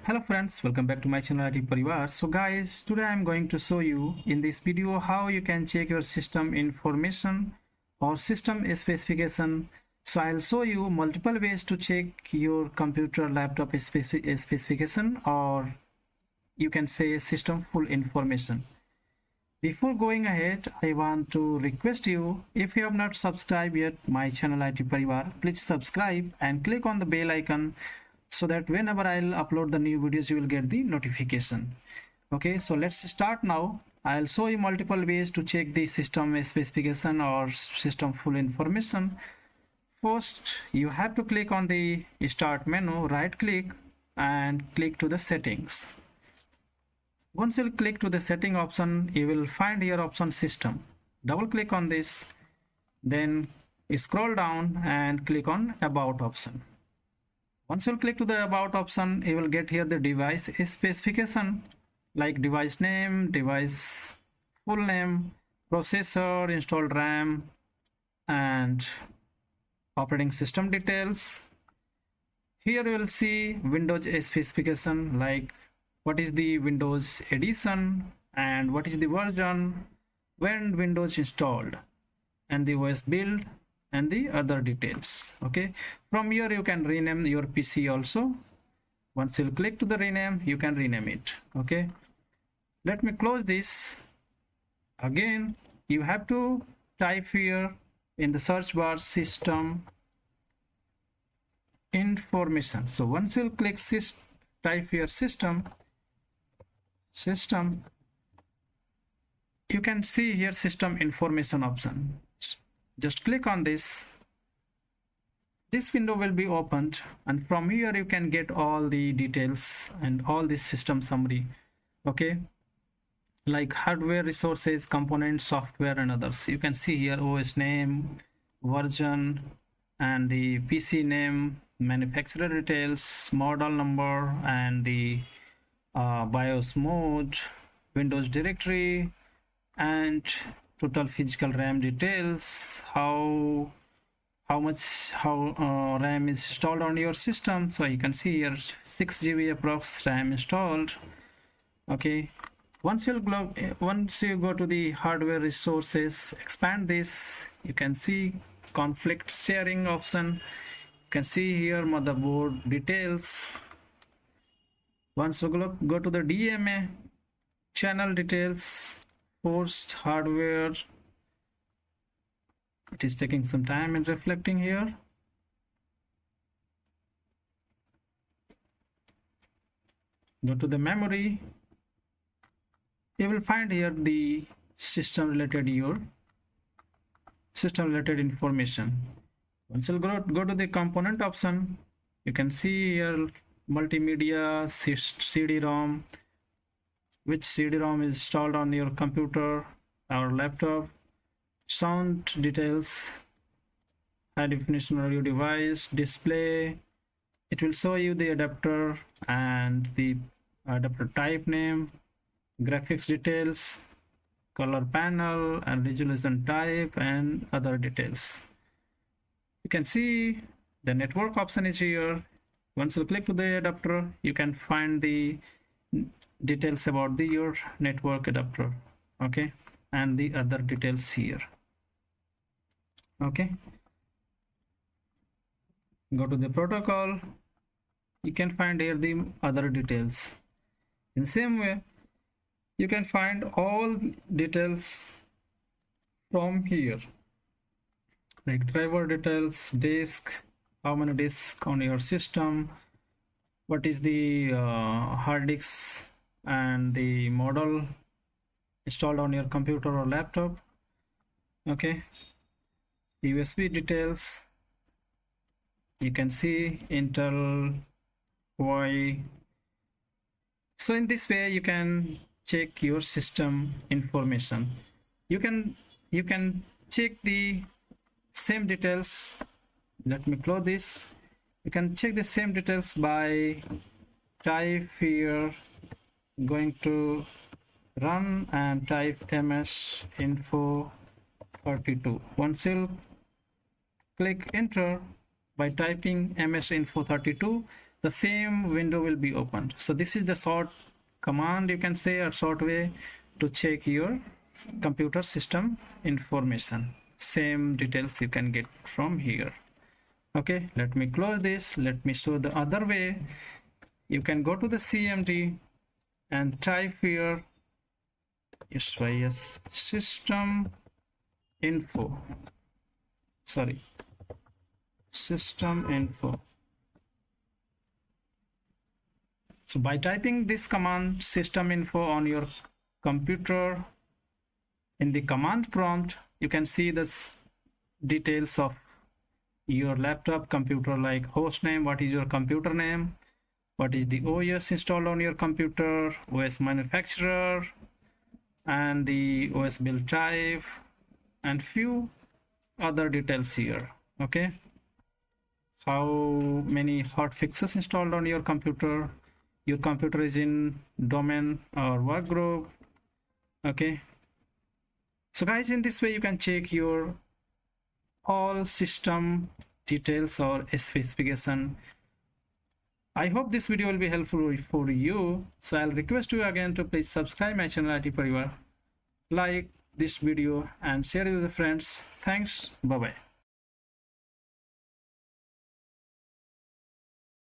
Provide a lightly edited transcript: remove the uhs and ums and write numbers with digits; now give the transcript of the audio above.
Hello friends, welcome back to my channel IT Parivar. So guys, today I'm going to show you in this video how you can check your system information or system specification. So I'll show you multiple ways to check your computer laptop specification, or you can say system full information. Before going ahead, I want to request you, if you have not subscribed yet my channel IT Parivar, please subscribe and click on the bell icon so that whenever I'll upload the new videos, you will get the notification. Okay, so let's start now. I'll show you multiple ways to check the system specification or system full information. First, you have to click on the start menu, right click and click to the settings. Once you click to the setting option, you will find your option system. Double click on this, then scroll down and click on about option. Once you click to the about option, you will get here the device specification like device name, device full name, processor, installed RAM, and operating system details. Here you will see Windows specification like what is the Windows edition and what is the version, when Windows installed, and the OS build and the other details. Okay, from here you can rename your PC also. Once you click to the rename, you can rename it. Okay, let me close this. Again, you have to type here in the search bar system information. So once you click type here system, you can see here system information option. Just click on this. This window will be opened, and from here you can get all the details and all this system summary. Okay, like hardware resources, components, software, and others. You can see here OS name, version, and the PC name, manufacturer details, model number, and the BIOS mode, Windows directory, and total physical RAM details, how much RAM is installed on your system. So you can see here 6 GB approx RAM installed. Okay, once you go to the hardware resources, expand this, you can see conflict sharing option. You can see here motherboard details. Once you go to the DMA, channel details, forced hardware. It is taking some time and reflecting here. Go to the memory. You will find here the system related information. Once you go to the component option, you can see here multimedia, CD-ROM, which CD-ROM is installed on your computer or laptop, sound details, high definition audio device, display. It will show you the adapter and the adapter type name, graphics details, color panel and resolution type, and other details. You can see the network option is here. Once you click to the adapter, you can find the details about your network adapter. Okay, and the other details here. Okay, go to the protocol. You can find here the other details. In the same way, you can find all details from here, like driver details, disk, how many disks on your system, what is the hard disk and the model installed on your computer or laptop. Okay, USB details. You can see Intel, Y. So in this way you can check your system information. You can check the same details. Let me close this. You can check the same details by type here, going to run and type ms info 32. Once you click enter by typing ms info 32, the same window will be opened. So this is the short command, you can say, or short way to check your computer system information. Same details you can get from here. Okay, let me close this. Let me show the other way. You can go to the CMD and type here SYS system info. Sorry, system info. So by typing this command system info on your computer, in the command prompt, you can see the details of your laptop computer, like host name, what is your computer name, what is the OS installed on your computer, OS manufacturer, and the OS build type, and few other details here. Okay, how many hotfixes installed on your computer is in domain or work group. Okay, so guys, in this way you can check your all system details or specification. I hope this video will be helpful for you. So I'll request you again to please subscribe my channel IT Parivar, like this video and share it with your friends. Thanks. Bye bye.